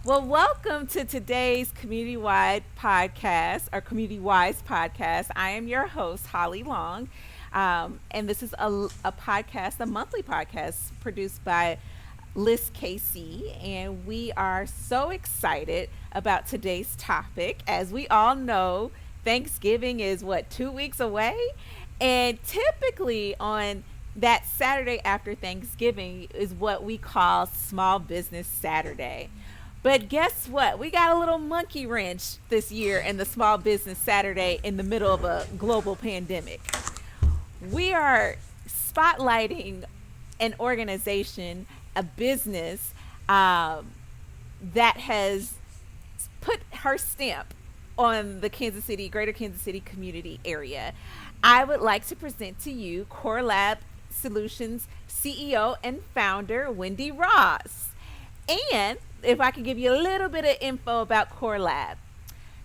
Well, welcome to today's community-wide podcast or community-wise podcast. I am your host, Holly Long, and this is a podcast, a monthly podcast produced by Liz Casey, and we are so excited about today's topic. As we all know, Thanksgiving is what, 2 weeks away, and typically on that Saturday after Thanksgiving is what we call Small Business Saturday. But guess what? We got a little monkey wrench this year in the Small Business Saturday in the middle of a global pandemic. We are spotlighting an organization, a business that has put her stamp on the greater Kansas City community area. I would like to present to you Core Lab Solutions CEO and founder, Wendy Ross. And if I can give you a little bit of info about Core Lab.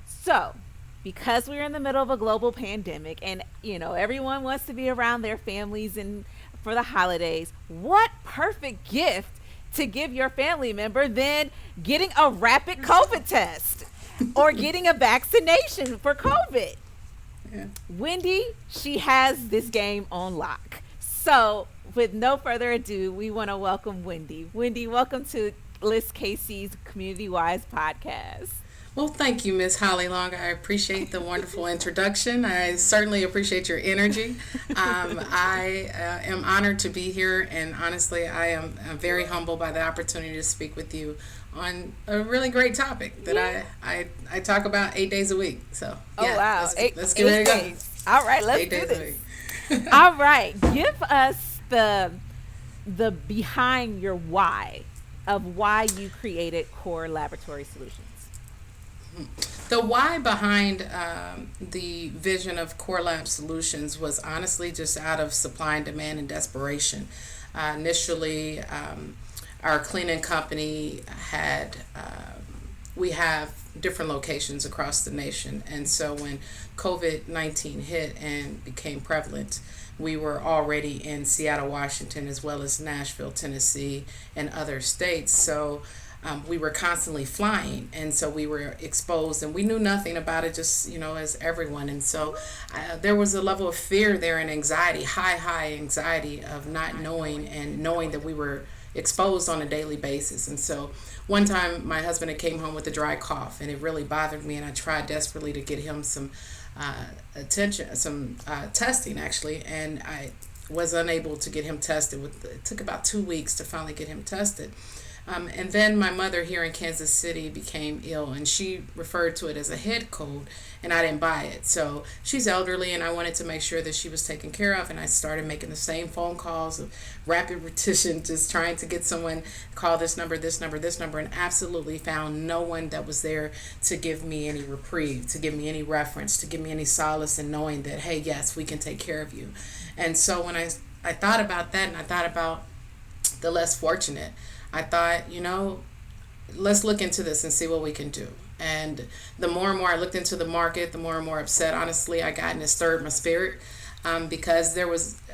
So, because we're in the middle of a global pandemic and everyone wants to be around their families and for the holidays, what perfect gift to give your family member than getting a rapid COVID test or getting a vaccination for COVID? Yeah. Wendy, she has this game on lock. So, with no further ado, we want to welcome Wendy. Wendy, welcome to Liz Casey's Community Wise podcast. Well, thank you, Miss Holly Long. I appreciate the wonderful introduction. I certainly appreciate your energy. I am honored to be here, and honestly, I am very humbled by the opportunity to speak with you on a really great topic that I talk about 8 days a week. So, yeah, wow. Let's give it a go. All right, let's 8 days do this. All right, give us the behind your why of why you created Core Laboratory Solutions. The why behind the vision of Core Lab Solutions was honestly just out of supply and demand and desperation. Initially, our cleaning company we have different locations across the nation, and so when COVID-19 hit and became prevalent, we were already in Seattle, Washington, as well as Nashville, Tennessee, and other states. So we were constantly flying, and so we were exposed, and we knew nothing about it, just as everyone. And so there was a level of fear there and anxiety, high anxiety of not knowing and knowing that we were exposed on a daily basis. And so one time my husband had came home with a dry cough, and it really bothered me, and I tried desperately to get him some testing actually, and I was unable to get him tested. It took about 2 weeks to finally get him tested. And then my mother here in Kansas City became ill, and she referred to it as a head cold, and I didn't buy it. So she's elderly, and I wanted to make sure that she was taken care of, and I started making the same phone calls of rapid repetition, just trying to get someone, call this number, and absolutely found no one that was there to give me any reprieve, to give me any reference, to give me any solace in knowing that, hey, yes, we can take care of you. And so when I thought about that, and I thought about the less fortunate, I thought, let's look into this and see what we can do. And the more and more I looked into the market, the more and more upset, honestly, I got, and it stirred my spirit, because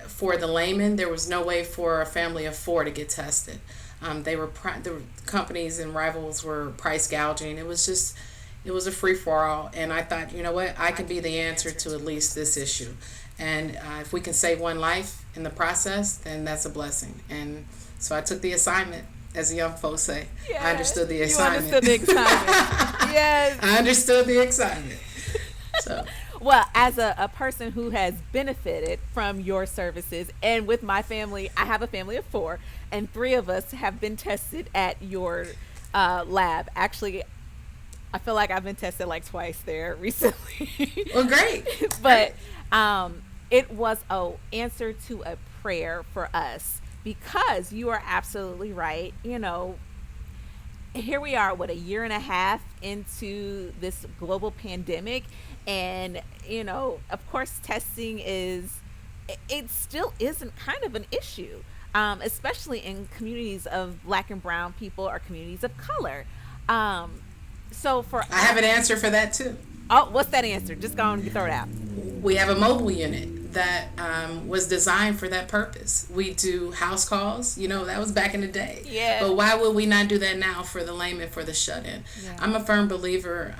for the layman, there was no way for a family of four to get tested. The companies and rivals were price gouging. It was a free-for-all. And I thought, you know what, I can be the answer to at least this issue. And if we can save one life in the process, then that's a blessing. And so I took the assignment. As the young folks say, yes. I understood the assignment. You understood the assignment. Yes. I understood the assignment. So. Well, as a person who has benefited from your services, and with my family, I have a family of four, and three of us have been tested at your lab. Actually, I feel like I've been tested like twice there recently. Well, great. But it was an answer to a prayer for us. Because you are absolutely right. Here we are, a year and a half into this global pandemic. And, of course, testing it still isn't kind of an issue, especially in communities of Black and brown people or communities of color. I have an answer for that, too. Oh, what's that answer? Just go and throw it out. We have a mobile unit that was designed for that purpose. We do house calls, that was back in the day. Yeah. But why would we not do that now for the layman, for the shut in? Yeah. I'm a firm believer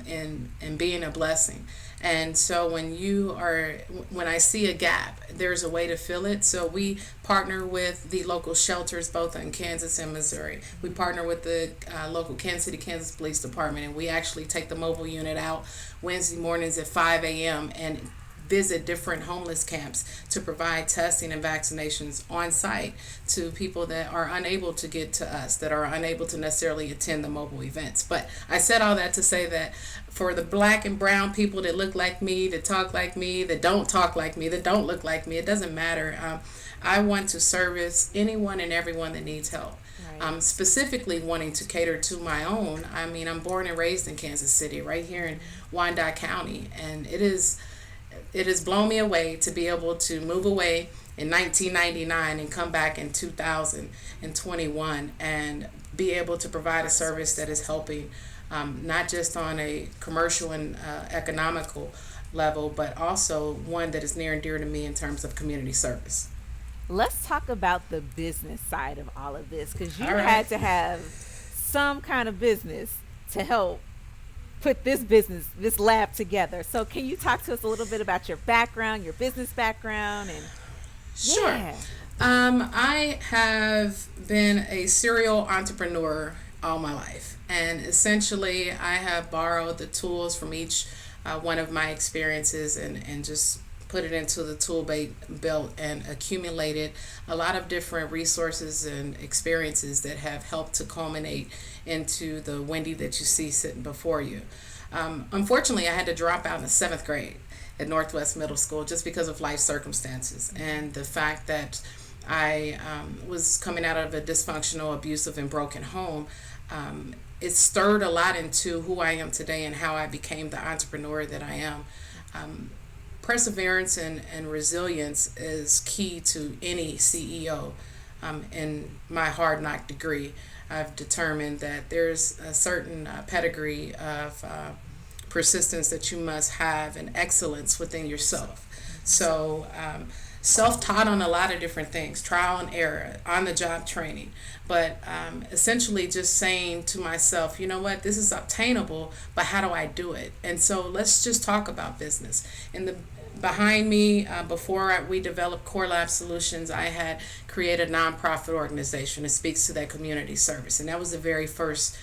in being a blessing. And so when I see a gap, there's a way to fill it. So we partner with the local shelters both in Kansas and Missouri. We partner with the local Kansas City, Kansas Police Department, and we actually take the mobile unit out Wednesday mornings at 5 a.m. and visit different homeless camps to provide testing and vaccinations on site to people that are unable to get to us, that are unable to necessarily attend the mobile events. But I said all that to say that for the black and brown people that look like me, that talk like me, that don't talk like me, that don't look like me, it doesn't matter. I want to service anyone and everyone that needs help. Right. Specifically wanting to cater to my own. I mean, I'm born and raised in Kansas City, right here in Wyandotte County, and it has blown me away to be able to move away in 1999 and come back in 2021 and be able to provide a service that is helping not just on a commercial and economical level, but also one that is near and dear to me in terms of community service. Let's talk about the business side of all of this, because you All right. had to have some kind of business to help put this lab together. So can you talk to us a little bit about your background, your business background, and Sure. yeah. I have been a serial entrepreneur all my life, and essentially I have borrowed the tools from each one of my experiences and just put it into the belt and accumulated a lot of different resources and experiences that have helped to culminate into the Wendy that you see sitting before you. Unfortunately, I had to drop out in the seventh grade at Northwest Middle School just because of life circumstances and the fact that I was coming out of a dysfunctional, abusive, and broken home. It stirred a lot into who I am today and how I became the entrepreneur that I am. Perseverance and resilience is key to any CEO. In my hard knock degree, I've determined that there's a certain pedigree of persistence that you must have and excellence within yourself. So, self-taught on a lot of different things, trial and error, on the job training, but essentially just saying to myself, you know what, this is obtainable, but how do I do it? And so let's just talk about business. In the behind me, before we developed Core Lab Solutions, I had created a nonprofit organization that speaks to that community service. And that was the very first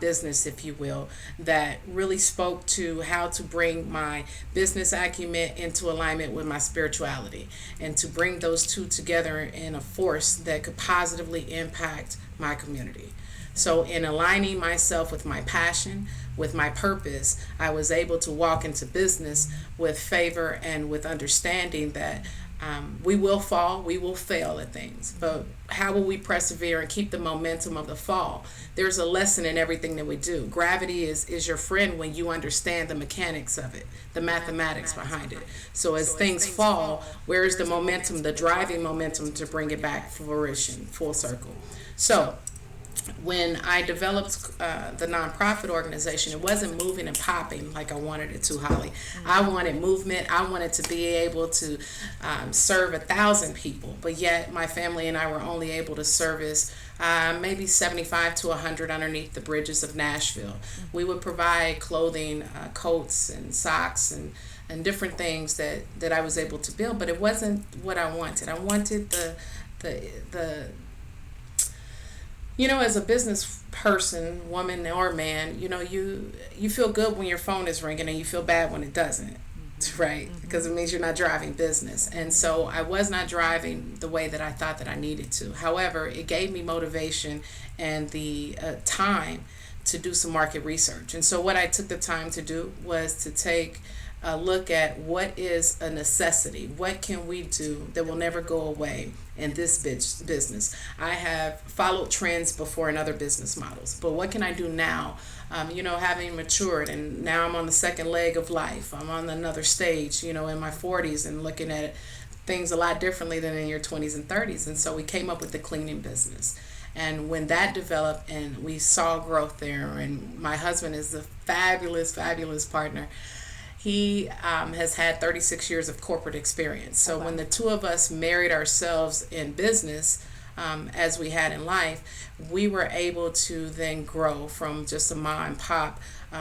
business, if you will, that really spoke to how to bring my business acumen into alignment with my spirituality and to bring those two together in a force that could positively impact my community. So, in aligning myself with my passion, with my purpose, I was able to walk into business with favor and with understanding that we will fall, we will fail at things, but how will we persevere and keep the momentum of the fall? There's a lesson in everything that we do. Gravity is your friend when you understand the mechanics of it, the mathematics behind it. So as things fall, where is the momentum, the driving momentum to bring it back to fruition, full circle? So when I developed the nonprofit organization, it wasn't moving and popping like I wanted it to, Holly. I wanted movement. I wanted to be able to serve 1,000 people, but yet my family and I were only able to service maybe 75 to 100 underneath the bridges of Nashville. We would provide clothing, coats and socks and different things that I was able to build, but it wasn't what I wanted. I wanted the as a business person, woman or man, you feel good when your phone is ringing and you feel bad when it doesn't, right? Because it means you're not driving business. And so I was not driving the way that I thought that I needed to. However, it gave me motivation and the time to do some market research. And so what I took the time to do was to take a look at what is a necessity. What can we do that will never go away in this business? I have followed trends before in other business models, but what can I do now? Having matured, and now I'm on the second leg of life. I'm on another stage, in my 40s and looking at things a lot differently than in your 20s and 30s. And so we came up with the cleaning business. And when that developed and we saw growth there, and my husband is a fabulous, fabulous partner, He has had 36 years of corporate experience. Oh So wow. when the two of us married ourselves in business, as we had in life, we were able to then grow from just a mom and pop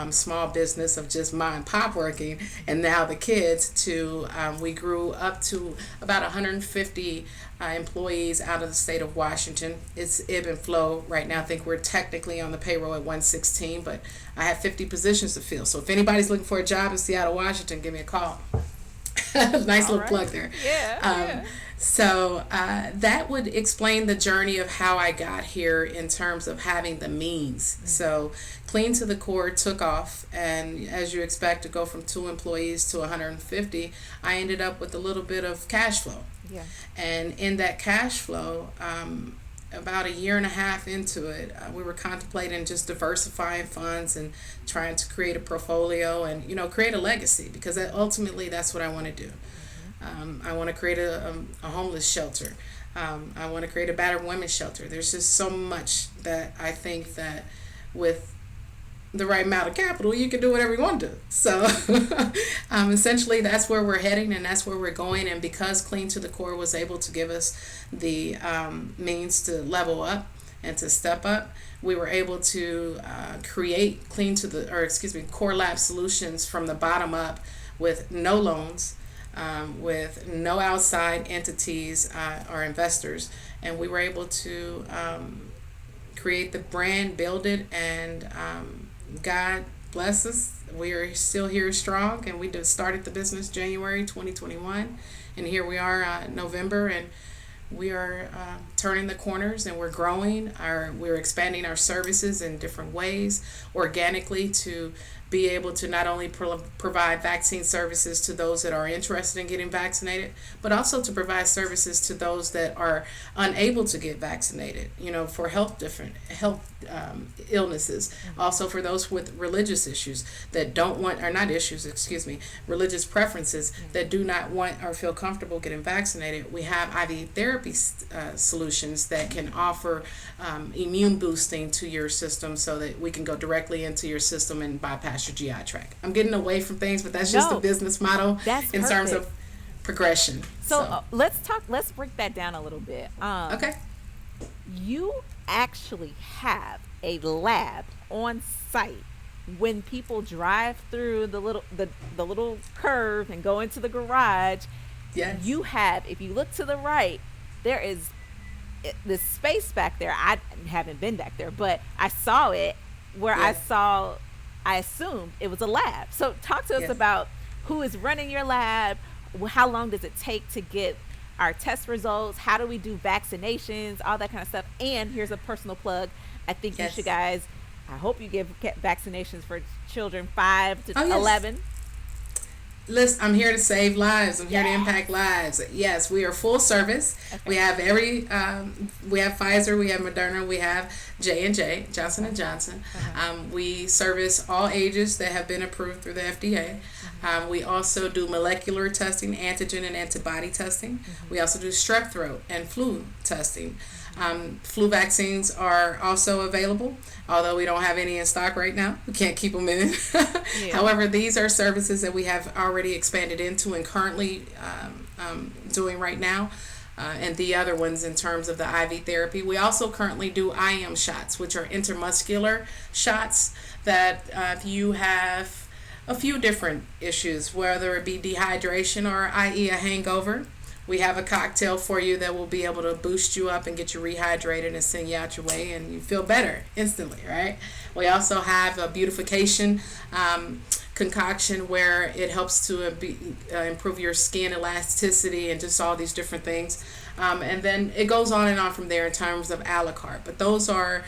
small business of just mom and pop working, and now the kids to we grew up to about 150 employees out of the state of Washington. It's ebb and flow right now. I think we're technically on the payroll at 116, but I have 50 positions to fill. So if anybody's looking for a job in Seattle, Washington, give me a call. Nice All little right. plug there. Yeah, Um, yeah. so that would explain the journey of how I got here in terms of having the means. So Clean to the Core took off, and as you expect to go from 2 employees to 150, I ended up with a little bit of cash flow. Yeah. And in that cash flow, about a year and a half into it, we were contemplating just diversifying funds and trying to create a portfolio and create a legacy, because ultimately that's what I want to do. I want to create a homeless shelter. I want to create a battered women's shelter. There's just so much that I think that with the right amount of capital, you can do whatever you want to do. So essentially, that's where we're heading and that's where we're going. And because Clean to the Core was able to give us the means to level up and to step up, we were able to create Core Lab Solutions from the bottom up with no loans. With no outside entities or investors, and we were able to create the brand, build it, and God bless us. We are still here strong, and we just started the business January 2021, and here we are November, and we are turning the corners, and we're growing. We're expanding our services in different ways organically to be able to not only provide vaccine services to those that are interested in getting vaccinated, but also to provide services to those that are unable to get vaccinated, for different health illnesses. Also for those with religious issues that don't want, or not issues, excuse me, religious preferences that do not want or feel comfortable getting vaccinated. We have IV therapy solutions that can offer immune boosting to your system so that we can go directly into your system and bypass your GI tract. I'm getting away from things, but that's just the No, business model that's in terms perfect. of progression. So So, let's break that down a little bit. okay. You actually have a lab on site when people drive through the little curve and go into the garage. Yes. You have, if you look to the right, there is this space back there. I haven't been back there, but I saw it where Yes. I assumed it was a lab. So talk to us Yes. about who is running your lab. How long does it take to get our test results? How do we do vaccinations? All that kind of stuff. And here's a personal plug. I think you should Yes. guys. I hope you give vaccinations for children 5 to Oh, yes. 11. Listen, I'm here to save lives. I'm here to Yes. impact lives. Yes, we are full service. Okay. We have we have Pfizer, we have Moderna, we have J&J, Johnson and Johnson. We service all ages that have been approved through the FDA. We also do molecular testing, antigen and antibody testing. We also do strep throat and flu testing. Flu vaccines are also available, although we don't have any in stock right now. We can't keep them in. Yeah. However, these are services that we have already expanded into and currently doing right now. And the other ones in terms of the IV therapy. We also currently do IM shots, which are intermuscular shots that if you have a few different issues, whether it be dehydration or i.e. a hangover, we have a cocktail for you that will be able to boost you up and get you rehydrated and send you out your way, and you feel better instantly, right? We also have a beautification concoction where it helps to improve your skin elasticity and just all these different things. And then it goes on and on from there in terms of a la carte. But those are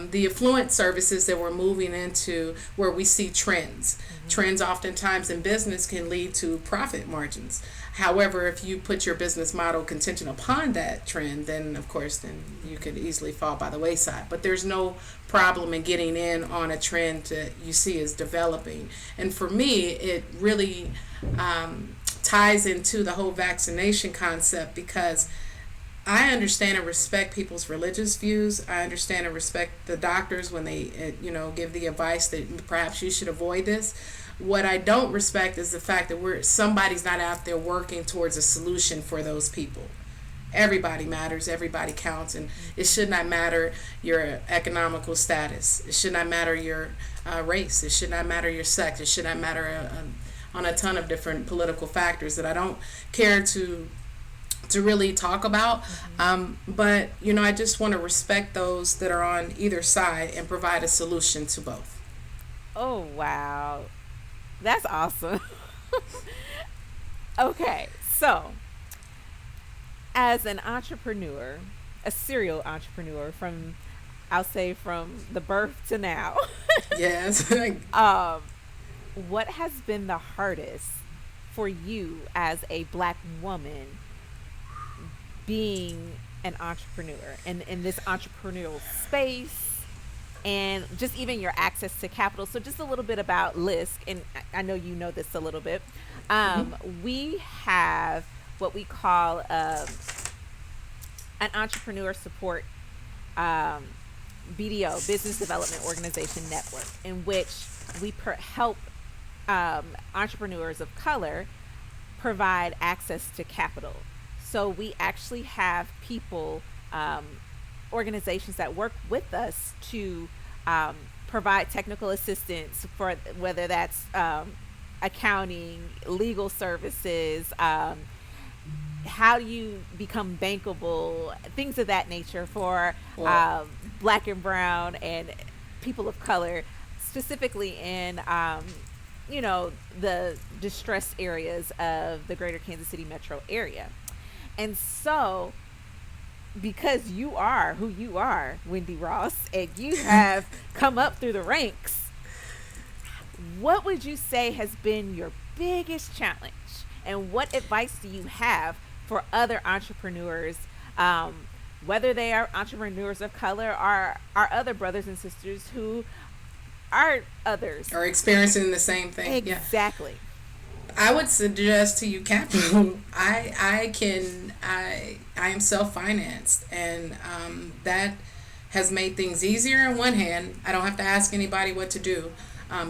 the affluent services that we're moving into where we see trends. Trends oftentimes in business can lead to profit margins. However, if you put your business model contingent upon that trend, then of course, then you could easily fall by the wayside. But there's no problem in getting in on a trend that you see is developing. And for me, it really ties into the whole vaccination concept because I understand and respect people's religious views. I understand and respect the doctors when they, give the advice that perhaps you should avoid this. What I don't respect is the fact that somebody's not out there working towards a solution for those people. Everybody matters, everybody counts, and it should not matter your economical status. It should not matter your race. It should not matter your sex. It should not matter on a ton of different political factors that I don't care to really talk about. But I just want to respect those that are on either side and provide a solution to both. Oh, wow. That's awesome. Okay, so as an entrepreneur, a serial entrepreneur from, I'll say, from the birth to now, Yes. um, what has been the hardest for you as a black woman being an entrepreneur and in this entrepreneurial space and just even your access to capital? So just a little bit about LISC, and I know you know this a little bit. We have what we call an entrepreneur support um, BDO, Business Development Organization Network, in which we help entrepreneurs of color provide access to capital. So we actually have people, organizations that work with us to provide technical assistance for whether that's accounting, legal services, how do you become bankable, things of that nature for Well, black and brown and people of color, specifically in the distressed areas of the greater Kansas City metro area. And so, because you are who you are, Wendy Ross, and you have come up through the ranks, what would you say has been your biggest challenge? And what advice do you have for other entrepreneurs, whether they are entrepreneurs of color or our other brothers and sisters who are others? are experiencing the same thing. Yeah. Exactly. I would suggest to you capital. I am self financed, and that has made things easier in one hand. I don't have to ask anybody what to do,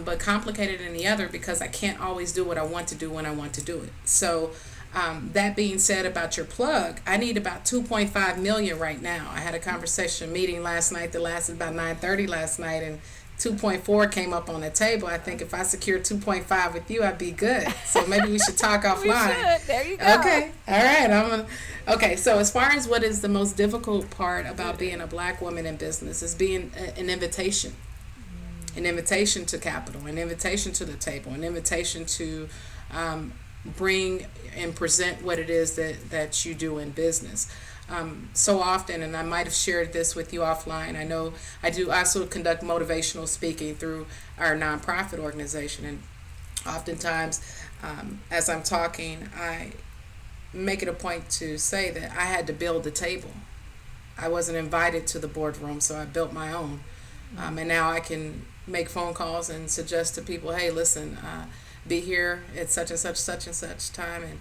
but complicated in the other because I can't always do what I want to do when I want to do it. So that being said, about your plug, I need about 2.5 million right now. I had a conversation meeting last night that lasted about 9:30 last night, and 2.4 came up on the table. I think if I secure 2.5 with you, I'd be good. So maybe we should talk We offline. should. There you go. Okay. All right. Okay. So as far as what is the most difficult part about being a black woman in business is being an invitation to capital, an invitation to the table, an invitation to bring and present what it is that you do in business. So often, and I might have shared this with you offline, I know I do also conduct motivational speaking through our nonprofit organization. And oftentimes, as I'm talking, I make it a point to say that I had to build the table. I wasn't invited to the boardroom, so I built my own. And now I can make phone calls and suggest to people, hey, listen, be here at such and such time,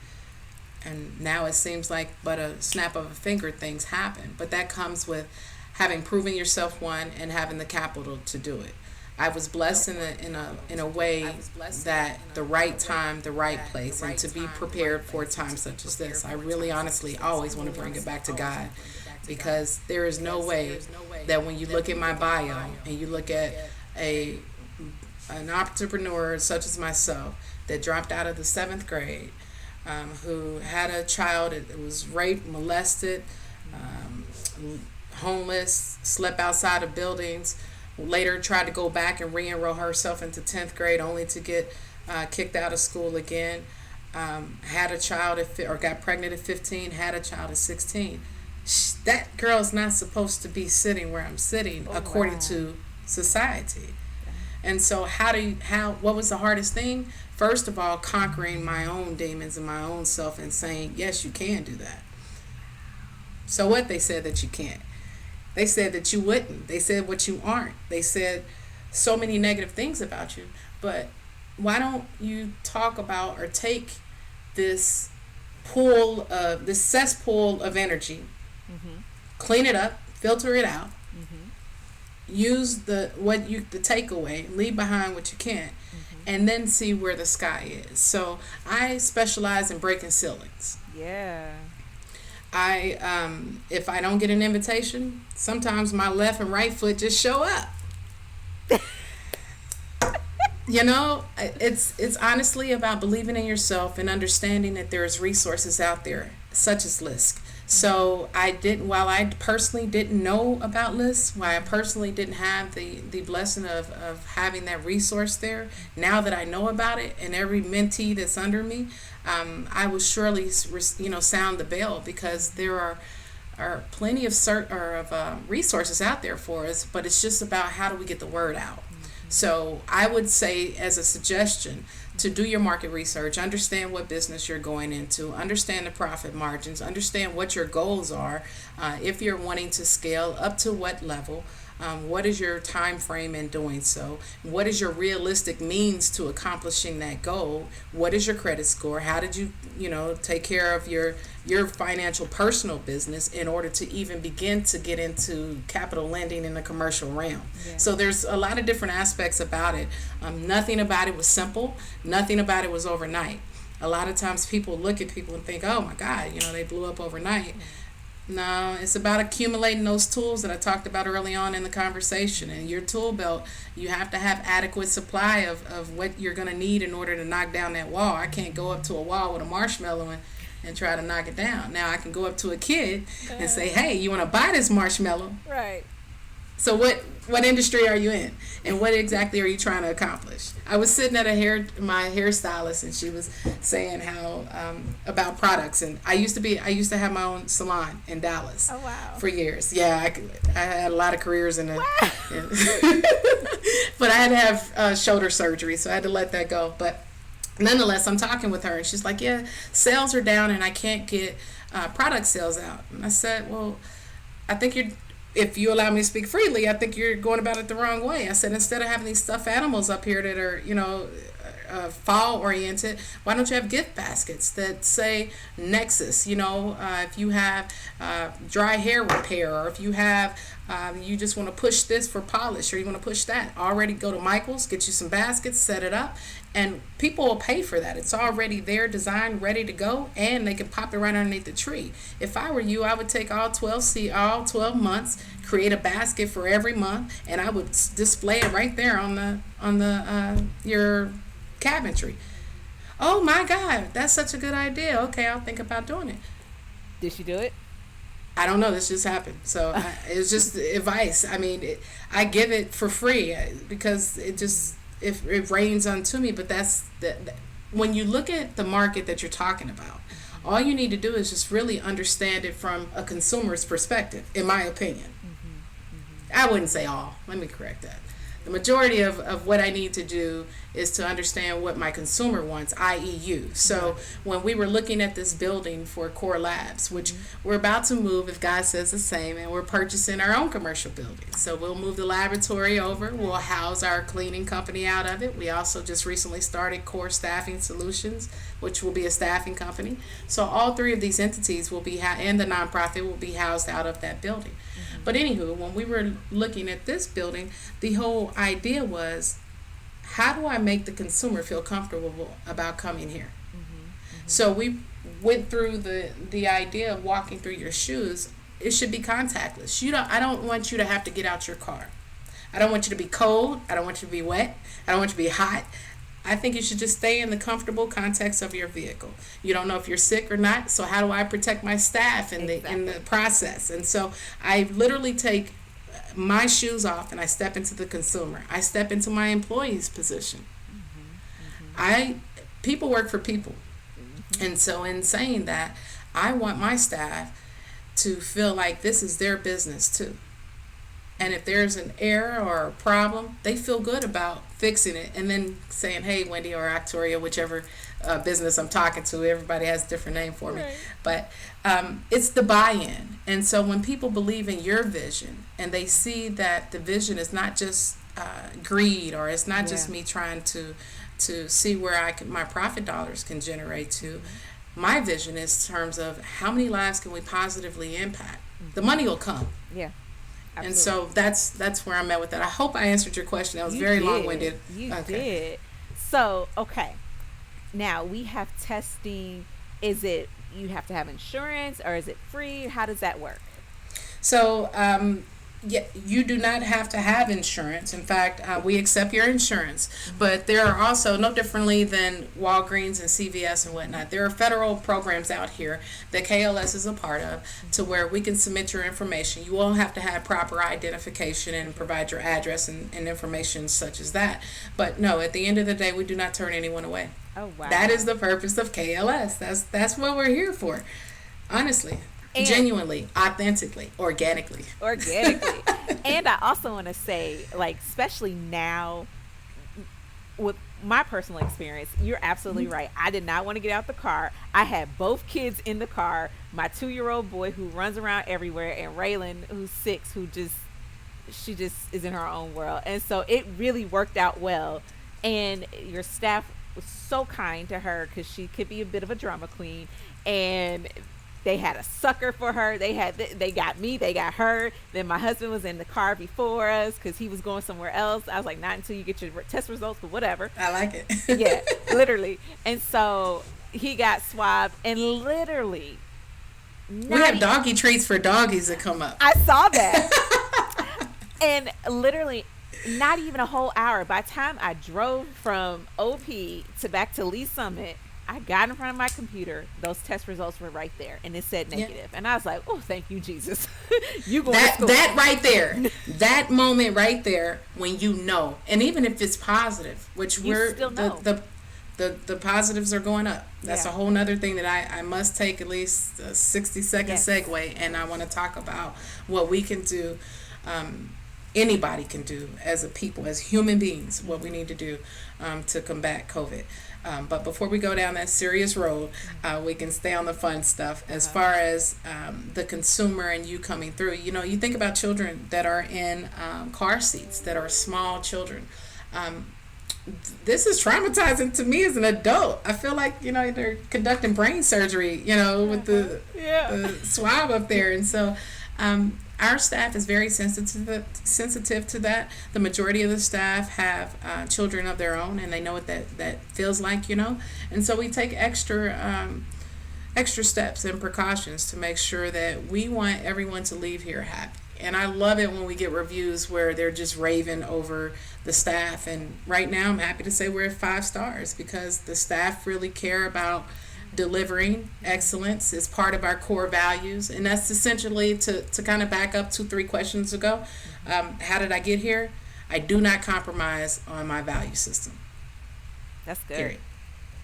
and now it seems like but a snap of a finger things happen. But that comes with having proven yourself one and having the capital to do it. I was blessed in a way that the right time, the right place, and to be prepared for a time such as this. I really honestly always want to bring it back to God, because there is no way that when you look at my bio and you look at an entrepreneur such as myself that dropped out of the 7th grade, who had a child that was raped, molested, homeless, slept outside of buildings, later tried to go back and re-enroll herself into 10th grade only to get kicked out of school again, had a child or got pregnant at 15, had a child at 16. That girl's not supposed to be sitting where I'm sitting, according to society. And so what was the hardest thing? First of all, conquering my own demons and my own self and saying, yes, you can do that. So what? They said that you can't. They said that you wouldn't. They said what you aren't. They said so many negative things about you. But why don't you talk about or take this cesspool of energy Mhm. clean it up, filter it out, Mhm. use the takeaway, leave behind what you can't, Mhm. and then see where the sky is. So I specialize in breaking ceilings. Yeah. I if I don't get an invitation, sometimes my left and right foot just show up. You know, it's honestly about believing in yourself and understanding that there's resources out there such as LISC. Mhm. So I didn't, while I personally didn't know about LISC, while I personally didn't have the blessing of having that resource there, now that I know about it and every mentee that's under me, I will surely sound the bell, because there are plenty of resources out there for us, but it's just about how do we get the word out. Mhm. So I would say, as a suggestion, to do your market research, understand what business you're going into, understand the profit margins, understand what your goals are, if you're wanting to scale up to what level. What is your time frame in doing so? What is your realistic means to accomplishing that goal? What is your credit score? How did you, take care of your financial personal business in order to even begin to get into capital lending in the commercial realm? Yeah. So there's a lot of different aspects about it. Nothing about it was simple. Nothing about it was overnight. A lot of times people look at people and think, oh my God, they blew up overnight. No, it's about accumulating those tools that I talked about early on in the conversation. And your tool belt, you have to have adequate supply of what you're going to need in order to knock down that wall. I can't go up to a wall with a marshmallow and try to knock it down. Now I can go up to a kid and say, hey, you want to buy this marshmallow? Right. So what industry are you in, and what exactly are you trying to accomplish? I was sitting at my hairstylist, and she was saying how about products, and I used to have my own salon in Dallas Oh wow. for years. Yeah, I had a lot of careers in it, Wow. but I had to have shoulder surgery, so I had to let that go. But nonetheless, I'm talking with her, and she's like, yeah, sales are down, and I can't get product sales out. And I said, well, I think if you allow me to speak freely, I think you're going about it the wrong way. I said, instead of having these stuffed animals up here that are, fall oriented, why don't you have gift baskets that say Nexus? If you have dry hair repair, or if you have, you just want to push this for polish, or you want to push that, already go to Michael's, get you some baskets, set it up, and people will pay for that. It's already there, designed, ready to go, and they can pop it right underneath the tree. If I were you, I would take all 12 months, create a basket for every month, and I would display it right there on the your cabinetry. Oh my God, that's such a good idea. Okay, I'll think about doing it. Did she do it? I don't know. This just happened. So it was just advice. I mean, I give it for free because it rains unto me. But when you look at the market that you're talking about, all you need to do is just really understand it from a consumer's perspective, in my opinion. I wouldn't say all. Let me correct that. The majority of what I need to do is to understand what my consumer wants, i.e. you. So when we were looking at this building for Core Labs, which we're about to move, if God says the same, and we're purchasing our own commercial building. So we'll move the laboratory over. We'll house our cleaning company out of it. We also just recently started Core Staffing Solutions, which will be a staffing company. So all three of these entities will be, and the nonprofit will be housed out of that building. But anywho, when we were looking at this building, the whole idea was, how do I make the consumer feel comfortable about coming here? So we went through the idea of walking through your shoes. It should be contactless. I don't want you to have to get out your car. I don't want you to be cold. I don't want you to be wet. I don't want you to be hot. I think you should just stay in the comfortable context of your vehicle. You don't know if you're sick or not, so how do I protect my staff in the process? And so I literally take my shoes off and I step into the consumer. I step into my employee's position. People work for people. And so in saying that, I want my staff to feel like this is their business too. And if there's an error or a problem, they feel good about fixing it and then saying, hey, Wendy or Octoria, whichever business I'm talking to, everybody has a different name for me. Right. But it's the buy-in. And so when people believe in your vision and they see that the vision is not just greed, or it's not just me trying to see where my profit dollars can generate to. My vision is in terms of how many lives can we positively impact. the money will come. Yeah, And absolutely. so that's where I'm at with that. I hope I answered your question. That was You very long did. winded. You Okay. did. So, okay. Now we have testing. Is it you have to have insurance or is it free? How does that work? So, yeah, you do not have to have insurance. In fact, we accept your insurance, but there are also, no differently than Walgreens and CVS and whatnot, there are federal programs out here that KLS is a part of to where we can submit your information. You won't have to have proper identification and provide your address and information such as that. But no, at the end of the day, we do not turn anyone away. Oh That is wow. the purpose of KLS. That's what we're here for. Honestly, And genuinely, authentically, organically. organically. And I also want to say, like, especially now with my personal experience, you're absolutely right. I did not want to get out the car. I had both kids in the car, my 2-year-old boy who runs around everywhere, and Raylan, who's 6, who just she just is in her own world. And so it really worked out well. And your staff was so kind to her because she could be a bit of a drama queen. And they had a sucker for her. They got me, they got her. Then my husband was in the car before us because he was going somewhere else. I was like, not until you get your test results, but whatever. I like Yeah, it. literally. And so he got swabbed, and literally, We not have doggy treats for doggies that come up. I saw that. And literally, not even a whole hour. By the time I drove from OP to back to Lee Summit, I got in front of my computer. Those test results were right there, and it said Yeah. negative. And I was like, "Oh, thank you, Jesus! You going to That school?" that right there, that moment right there, when you know, and even if it's positive, which You we're still know. the positives are going up. That's Yeah. a whole nother thing that I must take at least a 60-second Yes. segue, and I want to talk about what we can do. Anybody can do as a people, as human beings, what we need to do to combat COVID. But before we go down that serious road, we can stay on the fun stuff. As far as the consumer and you coming through, you think about children that are in car seats, that are small children. This is traumatizing to me as an adult. I feel like they're conducting brain surgery, with Yeah. the swab up there, and so our staff is very sensitive to that. The majority of the staff have children of their own, and they know what that feels like, and so we take extra steps and precautions to make sure that we want everyone to leave here happy. And I love it when we get reviews where they're just raving over the staff. And right now, I'm happy to say we're at 5 stars because the staff really care about delivering excellence is part of our core values. And that's essentially to kind of back up 2-3 questions ago. How did I get here? I do not compromise on my value system. That's good. Period.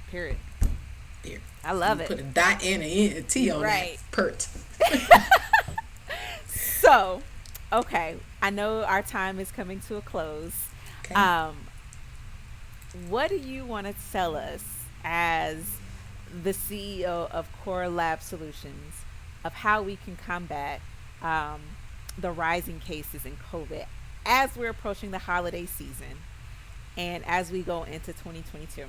Period. Period. I love You it. put a dot and a T on Right. that. Pert. So, okay, I know our time is coming to a close. Okay. What do you want to tell us as the CEO of Core Lab Solutions of how we can combat the rising cases in COVID as we're approaching the holiday season and as we go into 2022?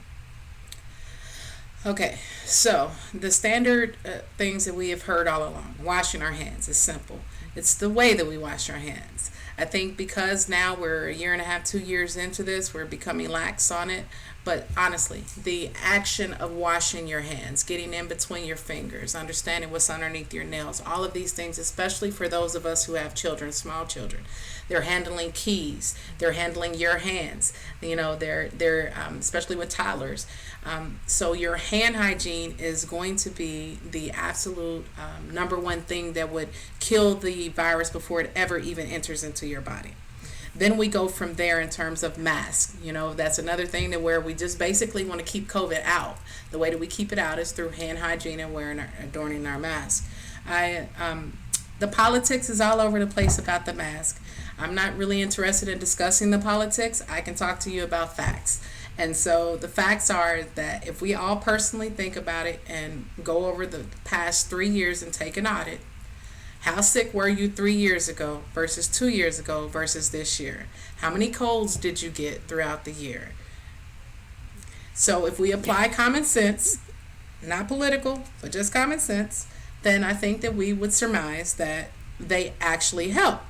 Okay, so the standard things that we have heard all along, washing our hands is simple. It's the way that we wash our hands. I think because now we're a year and a half, 2 years into this, we're becoming lax on it. But honestly, the action of washing your hands, getting in between your fingers, understanding what's underneath your nails, all of these things, especially for those of us who have children, small children, they're handling keys, they're handling your hands, they're especially with toddlers. So your hand hygiene is going to be the absolute number one thing that would kill the virus before it ever even enters into your body. Then we go from there in terms of masks. That's another thing that where we just basically want to keep COVID out. The way that we keep it out is through hand hygiene and adorning our mask. The politics is all over the place about the mask. I'm not really interested in discussing the politics. I can talk to you about facts. And so the facts are that if we all personally think about it and go over the past 3 years and take an audit, how sick were you 3 years ago versus 2 years ago versus this year? How many colds did you get throughout the year? So if we apply common sense, not political, but just common sense, then I think that we would surmise that they actually help.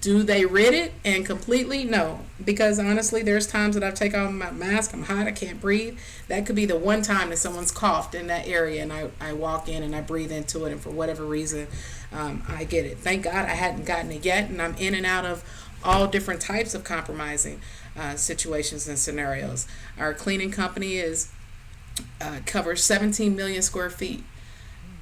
Do they rid it and completely? No. Because honestly, there's times that I've taken off my mask, I'm hot, I can't breathe. That could be the one time that someone's coughed in that area, and I walk in and I breathe into it, and for whatever reason, I get it. Thank God I hadn't gotten it yet, and I'm in and out of all different types of compromising situations and scenarios. Our cleaning company is covers 17 million square feet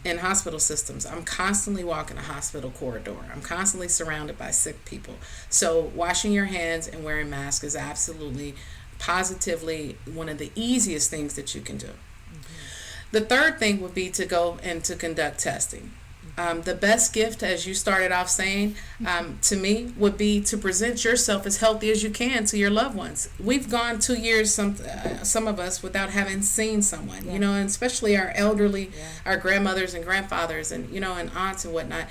in hospital systems. I'm constantly walking a hospital corridor. I'm constantly surrounded by sick people. So washing your hands and wearing masks is absolutely, positively one of the easiest things that you can do. The third thing would be to go and to conduct testing. The best gift, as you started off saying, to me, would be to present yourself as healthy as you can to your loved ones. We've gone 2 years, some of us, without having seen someone, Yeah. you know, and especially our elderly, Yeah. our grandmothers and grandfathers, and you know, and aunts and whatnot.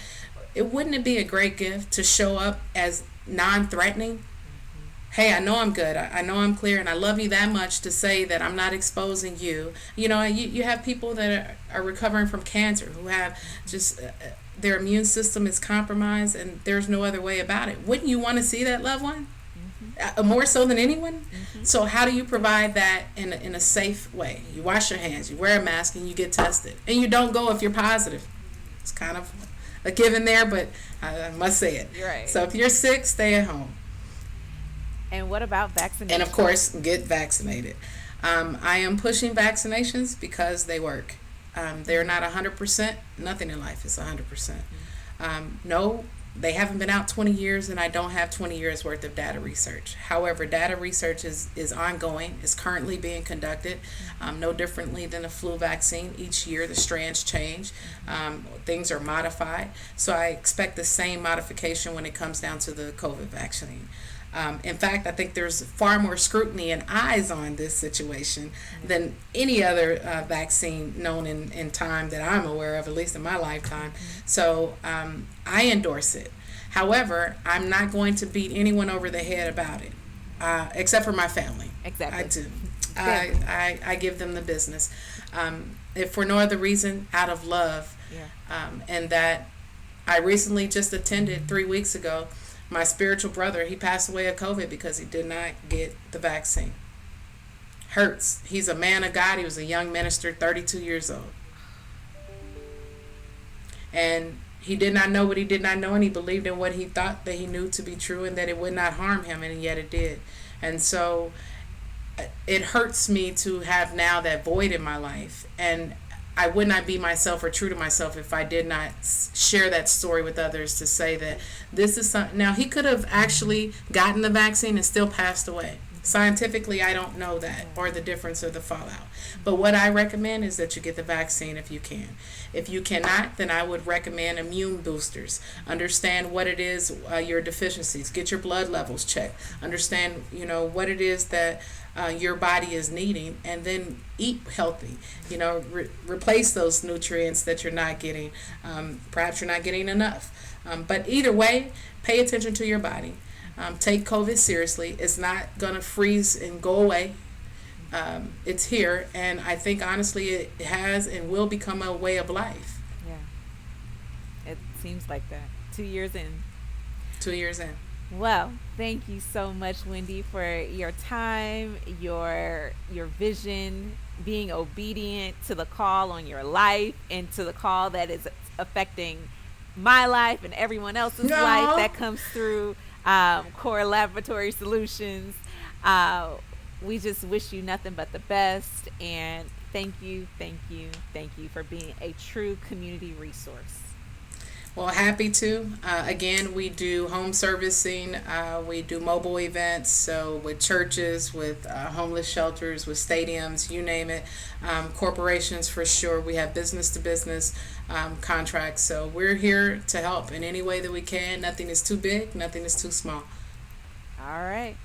Wouldn't it be a great gift to show up as non-threatening? Hey, I know I'm good. I know I'm clear, and I love you that much to say that I'm not exposing you. You know, you have people that are recovering from cancer who have just their immune system is compromised, and there's no other way about it. Wouldn't you want to see that loved one? More so than anyone? So how do you provide that in a safe way? You wash your hands, you wear a mask, and you get tested. And you don't go if you're positive. It's kind of a given there, but I must say it. You're right. So if you're sick, stay at home. And what about vaccinations? And of course, get vaccinated. I am pushing vaccinations because they work. They're not 100%. Nothing in life is 100%. No, they haven't been out 20 years, and I don't have 20 years worth of data research. However, data research is ongoing, is currently being conducted, no differently than a flu vaccine. Each year, the strands change, things are modified. So I expect the same modification when it comes down to the COVID vaccine. In fact, I think there's far more scrutiny and eyes on this situation than any other vaccine known in time that I'm aware of, at least in my lifetime. So I endorse it. However, I'm not going to beat anyone over the head about it, except for my family. Exactly. I do. Family. I give them the business. If for no other reason, out of love. Yeah. And that I recently just attended 3 weeks ago. My spiritual brother, he passed away of COVID because he did not get the vaccine. Hurts. He's a man of God. He was a young minister, 32 years old. And he did not know what he did not know, and he believed in what he thought that he knew to be true, and that it would not harm him, and yet it did. And so it hurts me to have now that void in my life, and I would not be myself or true to myself if I did not share that story with others to say that this is something. Now, he could have actually gotten the vaccine and still passed away. Scientifically, I don't know that, or the difference or the fallout. But what I recommend is that you get the vaccine if you can. If you cannot, then I would recommend immune boosters. Understand what it is, your deficiencies. Get your blood levels checked. Understand, what it is that your body is needing, and then eat healthy. Replace those nutrients that you're not getting. Perhaps you're not getting enough. But either way, pay attention to your body. Take COVID seriously. It's not going to freeze and go away. It's here, and I think honestly it has and will become a way of life. Yeah. It seems like that. 2 years in. 2 years in. Well, thank you so much, Wendy, for your time, your vision, being obedient to the call on your life and to the call that is affecting my life and everyone else's life No. that comes through Core Laboratory Solutions. We just wish you nothing but the best, and thank you, thank you, thank you for being a true community resource. Well, happy to. Again, we do home servicing. We do mobile events, so with churches, with homeless shelters, with stadiums, you name it. Corporations for sure. We have business to business contracts. So we're here to help in any way that we can. Nothing is too big, nothing is too small. All right.